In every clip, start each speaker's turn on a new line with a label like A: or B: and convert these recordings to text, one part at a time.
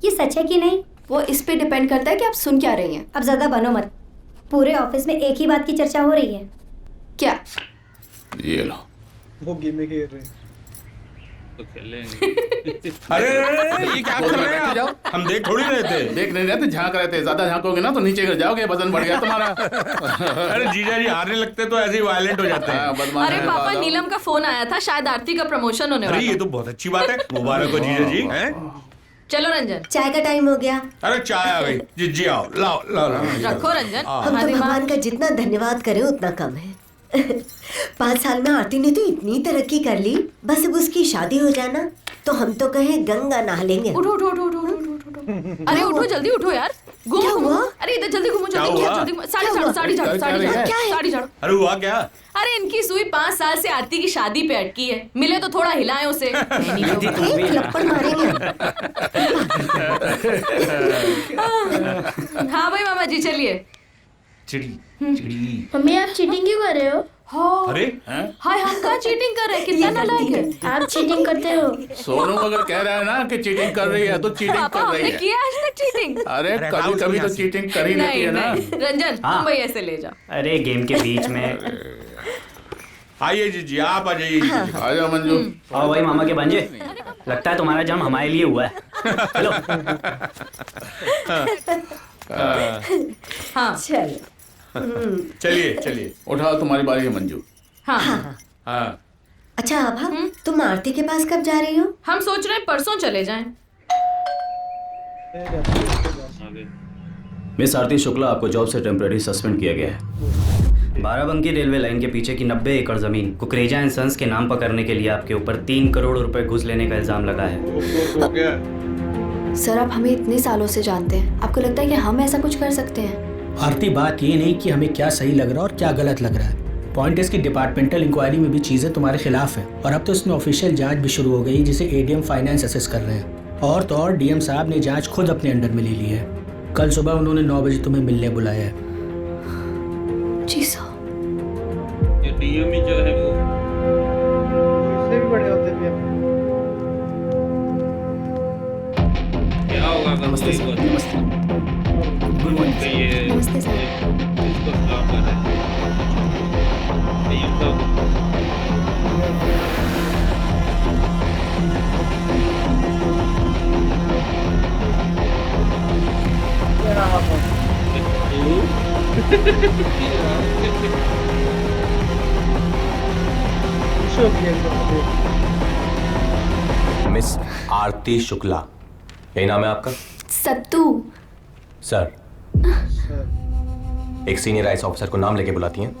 A: ये सच है कि नहीं?
B: वो इस पे डिपेंड करता है कि आप सुन क्या रही हैं।
A: अब ज्यादा बनो मत, पूरे ऑफिस में एक ही बात की चर्चा हो रही है।
B: क्या?
C: ये लो।
D: वो गेम खेल रहे हैं
E: तो खेलेंगे।
C: अरे ये क्या कर रहे हैं आप? हम देख थोड़ी रहे थे।
F: देख नहीं रहे थे, झांक रहे थे। ज्यादा झांकोगे ना तो नीचे गिर जाओगे, वजन बढ़ गया तुम्हारा।
C: अरे जीजा जी हारने लगते तो ऐसे ही वायलेंट हो जाते हैं।
F: बदमाश
B: अरे
F: है,
B: पापा,
F: बाल
B: नीलम का फोन आया था, शायद आरती का प्रमोशन होने
C: अरे
B: वाला
C: ये
B: है।
C: तो बहुत अच्छी बात है, मुबारक हो जीजा जी। हैं?
B: चलो रंजन,
G: चाय का टाइम हो गया।
C: अरे चाय आ गई। जीजी आओ, लाओ लाओ लाओ।
B: रखो रंजन।
G: हम तो भगवान का जितना धन्यवाद करें उतना कम है। 5 साल में आरती ने तो इतनी तरक्की कर ली, बस अब उसकी शादी हो जाना तो हम तो कहें गंगा नहा लेंगे।
B: उठो उठो उठो उठो उठो उठो। अरे उठो, जल्दी उठो यार।
G: क्या हुआ?
B: अरे इधर जल्दी घूमो,
C: क्या
B: जल्दी
C: हुआ?
B: जल्दी साड़ी झाड़ो, साड़ी झाड़ो, साड़ी झाड़ो, साड़ी झाड़ो।
C: अरे हुआ क्या?
B: अरे इनकी सुई 5 साल से आरती की शादी पे अटकी है, मिले तो थोड़ा हिलाएं उसे।
G: एक लपड़ मारेंगे।
B: हाँ भाई मामा जी, चलिए।
C: चिड़ी चिड़ी।
H: मम्मी आप चीटिंग क्यों कर रहे हो?
C: अरे
B: हाय, हम कहाँ चीटिंग कर रहे हैं? कितना नालायक है।
H: आप चीटिंग करते हो।
F: सोनू अगर कह रहा है ना कि चीटिंग कर रही है तो चीटिंग
B: पापा,
F: कर रही
B: हमने
F: है।
B: किया आज तक चीटिंग?
F: अरे कभी कभी तो चीटिंग कर ही लेती है ना।
B: रंजन, तुम भैया से ले जाओ।
I: अरे गेम के बीच में।
C: आइए जीजी, आप आ जाइए।
F: आ जाओ मंजू।
I: आओ भाई मामा के भांजे, लगता है तुम्हारा जन्म हमारे लिए हुआ है। चलो।
B: हाँ
G: चल
C: चलिए चलिए।
F: उठाओ, तुम्हारी बारी है मंजू।
B: हाँ
C: हाँ
G: अच्छा आभा, तुम आरती के पास कब जा रही हो?
B: हम सोच रहे हैं परसों चले जाएं।
J: मिस आरती शुक्ला, आपको जॉब से टेम्परेरी सस्पेंड किया गया है।
I: बाराबंकी रेलवे लाइन के पीछे की 90 एकड़ जमीन कुकरेजा एंड सन्स के नाम पर करने के लिए आपके ऊपर 3 करोड़ रुपए घूस लेने का इल्जाम लगा है।
B: सर, आप हमें इतने सालों से जानते हैं, आपको लगता है कि हम ऐसा कुछ कर सकते हैं?
K: आरती, बात ये नहीं कि हमें क्या सही लग रहा है और क्या गलत लग रहा है। पॉइंट इसकी डिपार्टमेंटल इंक्वायरी में भी चीज़ें तुम्हारे खिलाफ है और अब तो इसमें ऑफिशियल जांच भी शुरू हो गई जिसे एडीएम फाइनेंस असेस कर रहे हैं। और तो और डीएम साहब ने जांच खुद अपने अंडर में ले ली है। कल सुबह उन्होंने 9 बजे तुम्हें मिलने बुलाया है।
B: जी साहब।
E: ये डीएम ही जो है वो
D: इससे भी बड़े होते थे।
E: क्या होगा?
K: नमस्ते सर। नमस्ते। Good morning.
E: ये
B: नमस्ते सर।
E: इसको स्टॉप कर रहे हैं। ये सब
J: मिस आरती शुक्ला, यही नाम है आपका?
B: सत्तू।
J: सर, एक सीनियर आईएएस ऑफिसर को नाम लेके बुलाती हैं।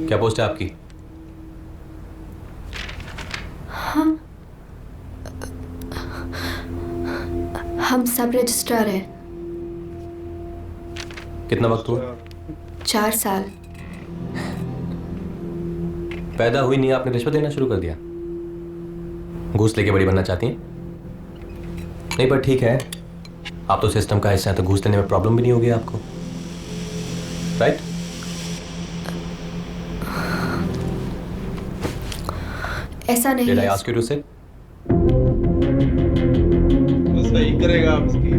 J: क्या पोस्ट है आपकी?
B: हम सब रजिस्ट्रार हैं।
J: कितना वक्त हुआ?
B: 4 साल।
J: पैदा हुई नहीं आपने रिश्वत देना शुरू कर दिया? घूस लेके बड़ी बनना चाहती हैं? नहीं, पर ठीक है, आप तो सिस्टम का हिस्सा है तो घूस लेने में प्रॉब्लम भी नहीं होगी आपको, राइट?
B: ऐसा नहीं
J: Did I
B: है।
J: ask you to sit?
D: वो सही करेगा आप इसकी।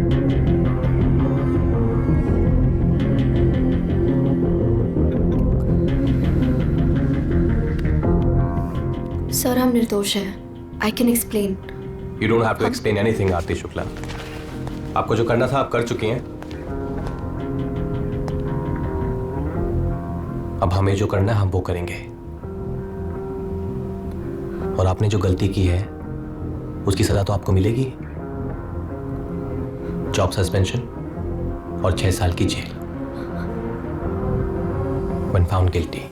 B: सर, हम निर्दोष हैं। I can explain.
J: You don't have to explain anything, आरती शुक्ला। आपको जो करना था आप कर चुकी हैं। अब हमें जो करना है हम वो करेंगे। और आपने जो गलती की है उसकी सजा तो आपको मिलेगी। जॉब सस्पेंशन और 6 साल की jail. When found guilty.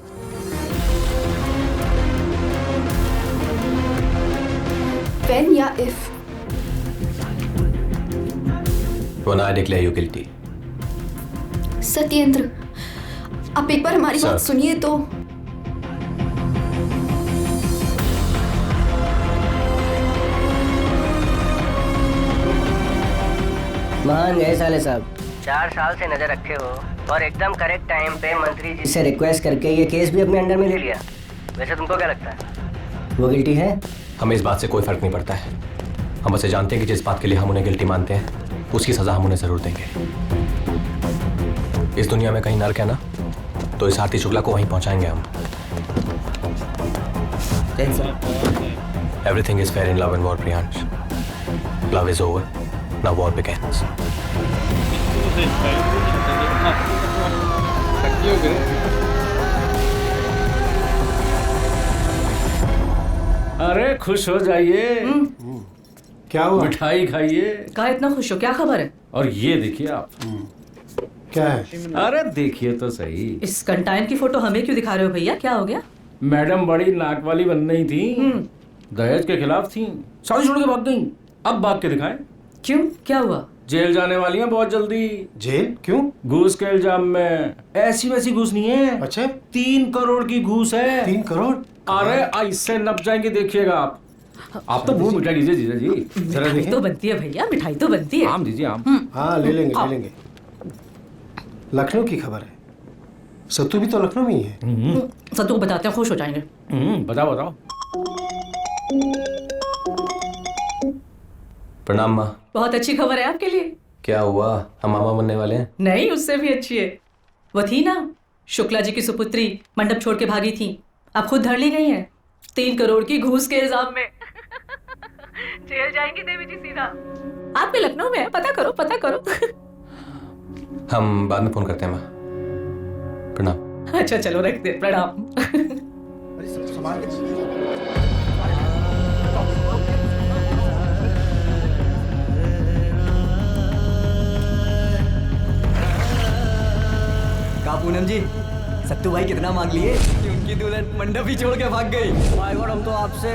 B: When या if?
J: When I declare you guilty.
B: Satyendra, आप एक बार हमारी बात
J: Sir.
B: सुनिए तो।
G: महान न्यायशाली साहब,
L: 4 साल से नजर रखे हो और एकदम करेक्ट टाइम पे मंत्री जी
G: इससे रिक्वेस्ट करके ये केस भी अपने अंडर में ले
L: ले लिया। वैसे तुमको क्या लगता है?
G: वो गिल्टी है।
J: हमें इस बात से कोई फर्क नहीं पड़ता है। हम बस ये जानते हैं कि जिस बात के लिए हम उन्हें गिल्टी मानते हैं उसकी सजा हम उन्हें जरूर देंगे। इस दुनिया में कहीं नर्क है ना, तो इस आरती शुक्ला को वहीं पहुंचाएंगे हम। Everything is fair in love and war Priyansh. Love is over, now war begins.
K: अरे खुश हो जाइए।
M: क्या हुआ?
K: मिठाई खाइए।
B: कहा इतना खुश हो, क्या खबर है?
K: और ये देखिए आप।
M: क्या है?
K: अरे देखिए तो सही।
B: इस कंटाइन की फोटो हमें क्यों दिखा रहे हो भैया, क्या हो गया?
K: मैडम बड़ी नाक वाली बन रही थी, दहेज के खिलाफ थी, शादी छोड़ के भाग गई। अब भाग के दिखाएं।
B: क्यों, क्या हुआ?
K: जेल जाने वाली हैं बहुत जल्दी।
M: जेल क्यों?
K: घूस के इल्जाम में। ऐसी वैसी घूस नहीं है।
M: अच्छा,
K: 3 करोड़ की घूस है।
M: 3 करोड़?
K: अरे ऐसे नप जाएंगे, देखिएगा आप। आप तो मुंह मिठा लीजिए जीजा जी।
B: मिठाई तो बनती है भैया, मिठाई तो बनती है।
K: आम दीजिए, आम।
M: हाँ ले लेंगे। लखनऊ की खबर है। सत्तू भी तो लखनऊ में ही है।
B: सत्तू को बताते हैं, खुश हो जाएंगे।
K: बताओ बताओ।
J: प्रणाम माँ।
B: बहुत अच्छी खबर है आपके लिए।
J: क्या हुआ? हम मामा बनने वाले हैं?
B: नहीं, उससे भी अच्छी है। वो थी ना शुक्ला जी की सुपुत्री, मंडप छोड़ के भागी थी, अब खुद धर ली गई है 3 करोड़ की घूस के इल्जाम में। जेल जाएंगी देवी जी सीधा। आपके लखनऊ में है, पता करो पता करो।
J: हम बाद में फोन करते हैं माँ। प्रणाम।
B: अच्छा चलो रखते, प्रणाम।
L: पूनम जी, सत्तू भाई कितना मांग लिए कि उनकी दुल्हन मंडप ही छोड़ के भाग गई? माय गॉड, हम तो आपसे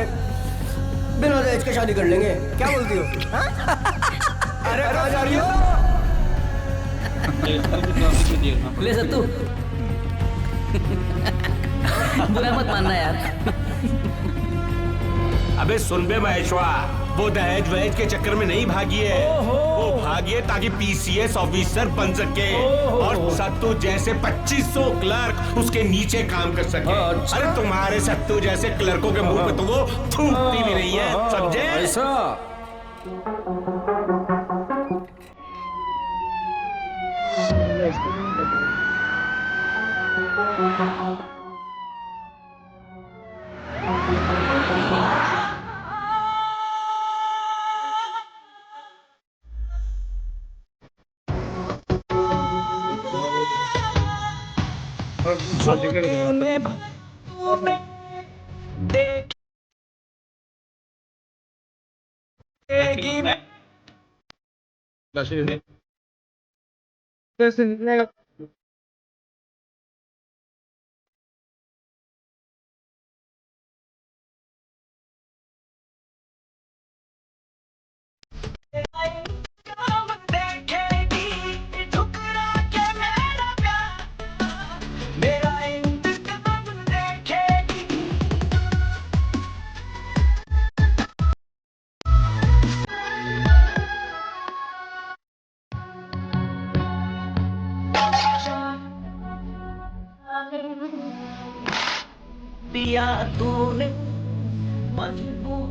L: बिना दहेज के शादी कर लेंगे। क्या बोलती हो? अरे कहाँ जा रही हो? ले सत्तू। बुरा मत मानना यार।
C: अबे सुन बे महेश्वा, वो दहेज वहेज के चक्कर में नहीं भागी है। वो भागी है ताकि पीसीएस ऑफिसर बन सके और सत्तू जैसे 2500 क्लर्क उसके नीचे काम कर सके। अरे तुम्हारे सत्तू जैसे क्लर्कों के मुंह पे तो वो थूकती भी नहीं है, समझे?
K: ऐसा
L: पिया तूने मन को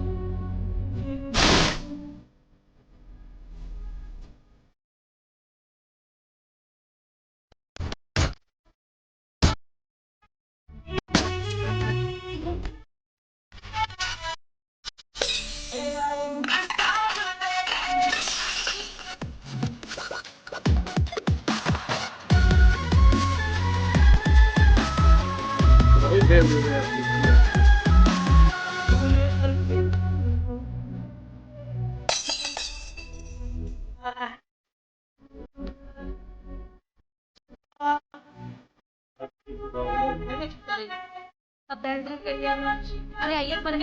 B: अरे आइए पर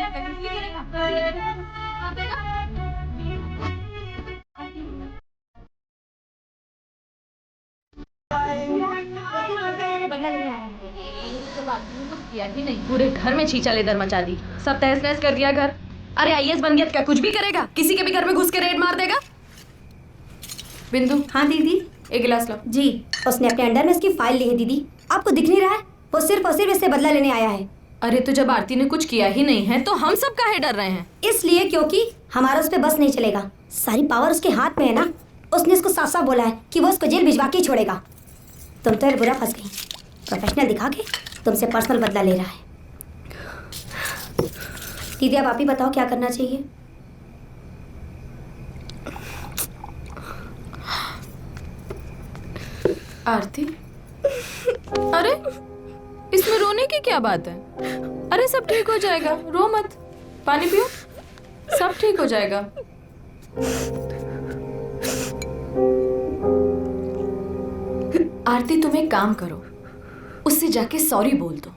B: नहीं, पूरे घर में छींचा लेदर मचा दी, सब तहस नहस कर दिया घर। अरे आईएएस बन गया तो क्या कुछ भी करेगा? किसी के भी घर में घुस के रेड मार देगा। बिंदु।
A: हाँ दीदी।
B: एक गिलास लो।
A: जी, उसने अपने अंडर में इसकी फाइल ली है दीदी, आपको दिख नहीं रहा है? वो सिर्फ और सिर्फ इससे बदला लेने आया है।
N: अरे तो जब आरती ने कुछ किया ही नहीं है तो हम सब काहे डर रहे हैं?
A: इसलिए क्योंकि हमारा उस पर बस नहीं चलेगा। सारी पावर उसके हाथ में है ना। उसने इसको साफ साफ बोला है कि वो उसको जेल भिजवा के ही छोड़ेगा। तुम तो यार बुरा फंस गई। प्रोफेशनल दिखा के तुमसे पर्सनल बदला ले रहा है। दीदी अब आप ही बताओ क्या करना चाहिए।
N: आरती, अरे इसमें रोने की क्या बात है? अरे सब ठीक हो जाएगा, रो मत। पानी पियो, सब ठीक हो जाएगा। आरती तुम एक काम करो, उससे जाके सॉरी बोल दो।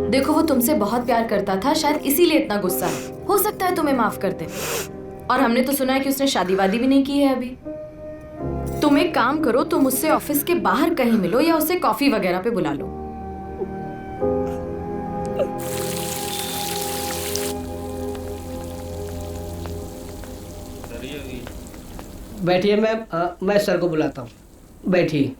N: देखो वो तुमसे बहुत प्यार करता था, शायद इसीलिए इतना गुस्सा है। हो सकता है तुम्हें माफ कर दे। और हमने तो सुना है कि उसने शादी वादी भी नहीं की है अभी। तुम एक काम करो, तुम उससे ऑफिस के बाहर कहीं मिलो या उसे कॉफी वगैरह पे बुला लो।
L: बैठिए मैम, मैं सर को बुलाता हूँ। बैठिए।